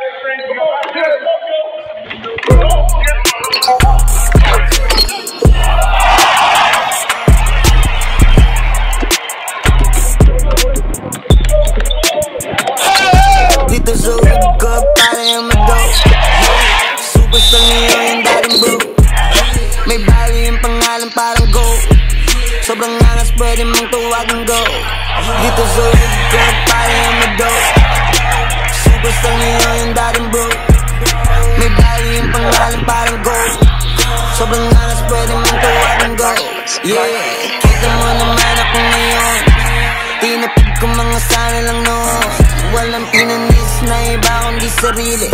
Dito sa hood ko, para yung mag-dope. Superstar niyo yung dating bro. May value yung pangalan parang go. Sobrang angas pwede mong tuwagan go. Dito sa hood ko, para yung mag-dope. Superstar niyo yung dating bro. May value yung pangalan parang go. Sobrang angas pwede mong tuwagan go. Yeah, kita mo naman ako ngayon. Tinapid ko mga sana lang noon. Walang pinanis na iba kundi sarili.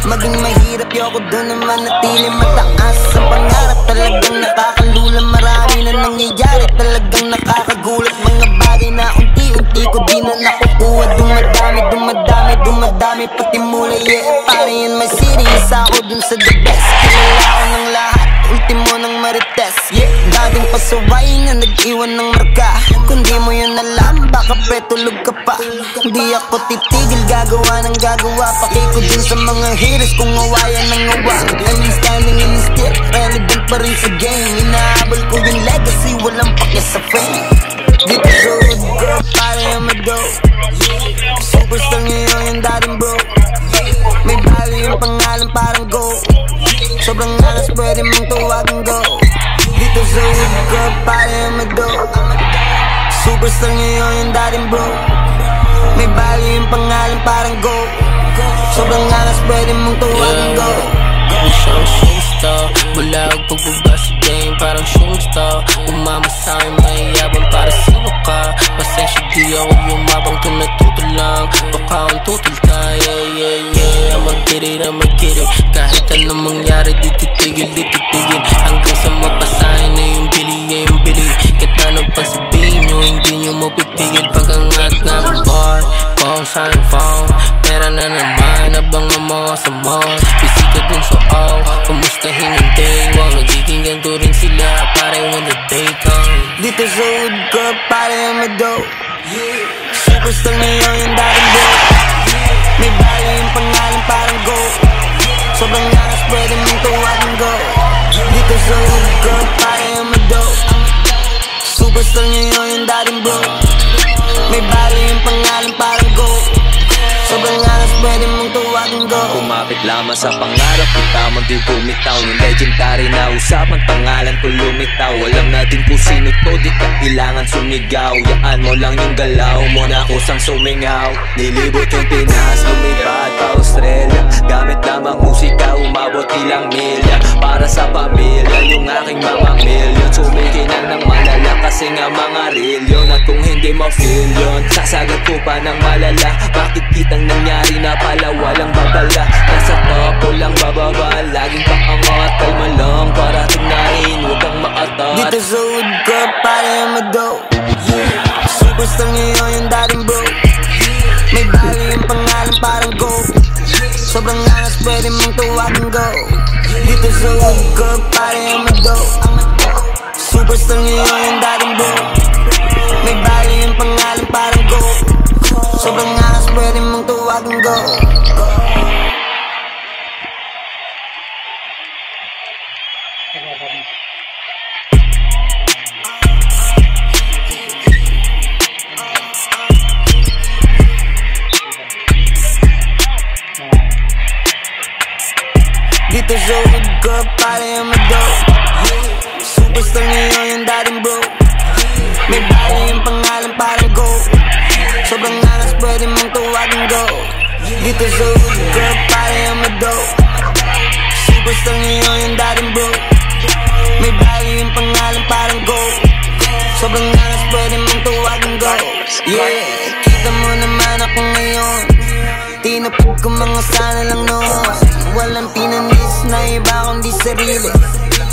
Maging mahirap yoko doon naman natili. Mataas ang pangarap, talagang nakakalula. Marami na nangyayari, talagang nakakagulat. Mga bagay na unti-unti ko di na nakukuha. Dumadami, pati mula yeah. Pare yan may serious ako dun sa the best. Kilala ko ng lahat, ultimo ng marites. Yeah, dating pasaway na nag-iwan ng marka. Kung di mo yun alam, baka pretulog ka pa. Hindi ako titigil, gagawa ng gagawa. Paki ko din sa mga haters kung awayan ng awa. I'm standing in still, relevant pa rin sa game. Inahabol ko yung legacy, walang pakya sa fame. Dito sa hood ko, para yung mag-dope. Superstar ngayon yung dating bro. May value yung pangalan parang go. Sobrang angas pwede mong tuwagan go. Dito sa hood ko, para yung mag-dope. Superstar ngayon yung dating bro. May value yung pangalan parang go. Sobrang angas pwede mong tuwagan go. Gawin siyang shootstar. Bulag pagbaba sa game parang shootstar. Umama sa'kin mayayabang para sino ka. Pasensya di ako yumabang to natuto lang. Baka ang tutol ka, yeah. I'ma get it. Kahit anong mangyari di titigil. Hanggang sa mapasahin na yung bili. Kahit anong pasabihin nyo, hindi nyo mapipigil. Pag-angat ng bar, phone sign phone. Pera na naman, abang ang mga sa mall. Busy ka dun sa all, kumustahin ang day. Wow, nagiging ganito rin sila, pare when the day comes. Dito sa hood ko, para yung mag-dope. Superstar ngayon yung dating bro. May value yung pangalan parang go. Sobrang angas pwede mong tuwagan go. Dito sa hood ko, para yung mag-dope. Superstar ngayon yung dating bro. May value yung pangalan parang go. Sobrang angas pwede mong tuwagan go. Kumapit lamang sa pangarap, kita man di bumitaw. Yung legendary na usapan, pangalan ko lumitaw. Alam natin kung sino to, di ka kailangan sumigaw. Yaan mo lang yung galaw mo na kusang sumingaw. Nilibot yung Pinas, lumipat pa Australia. Gamit lamang musika, umabot ilang milya. Para sa pamilya, yung aking mga milyon. Sumikinan ng malala kasi nga mga rilyon. At kung hindi ma-feel yun, sasagat ko pa ng malala. Makikitang nangyari na pala walang babala. Nasa top ko lang bababa, laging paangat. Kalma lang, parating na rin, huwag kang maatat. Dito sa hood ko, para yung mag-dope. Superstar ngayon yung dating bro. May value yung pangalan parang go. Sobrang angas pwede mong tuwagan go. Dito sa hood ko, para yung mag-dope. Superstar ngayon yung dating bro. May value yung pangalan parang go. Sobrang angas pwede mong tuwagan go. Dito sa hood ko, para yung mag-dope. Superstar ngayon yung dating bro. May value yung pangalan parang go. Sobrang angas pwede mong tuwagan go. Dito sa hood ko, para yung mag-dope. Superstar ngayon yung dating bro. May value yung pangalan parang go. Sobrang angas pwede mong tuwagan go. Yeah, kita mo naman ako ngayon. Tinapid ko mga sana lang noon. Walang pinanis na iba kundi sarili.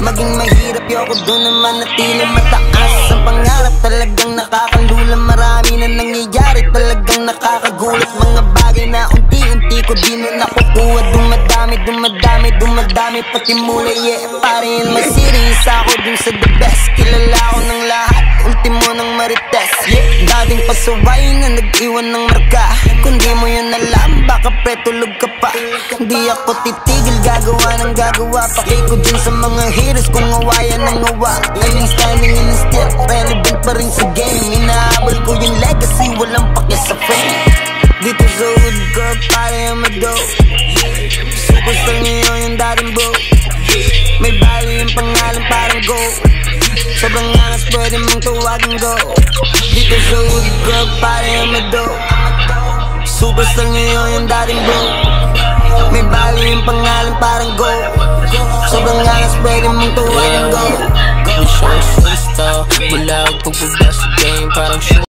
Maging mahirap yoko doon naman natili. Mataas ang pangarap, talagang nakakalula. Marami na nangyayari, talagang nakakagulat. Mga bagay na unti-unti ko di na nakukuha. Dumadami, pati mula yeah. Pare yan may serious ako dun sa the best. Kilala ko ng lahat, ultimo ng marites. Yeah, dating pasaway na nag-iwan ng marka. Kung di mo yun alam, baka pre tulog ka pa. Di ako titigil, gagawa ng gagawa. Paki ko dyan sa mga heroes kung awayan ng awa. I'm standing in the step, relevant pa rin sa game. Inahabol ko yung legacy, walang pake sa fame. Dito sa hood ko, pare ang mado. Superstar ngayon yung dating bro. May value yung pangalan parang go. Sobrang angas pwede mong tuwagin go. Dito sa hood ko, pare ang mado. Superstar ngayon yung dating bro. May value yung pangalan parang go. Sobrang angas pwede mong tuwagin go. Show superstar, mula ang pagbaba sa game parang show.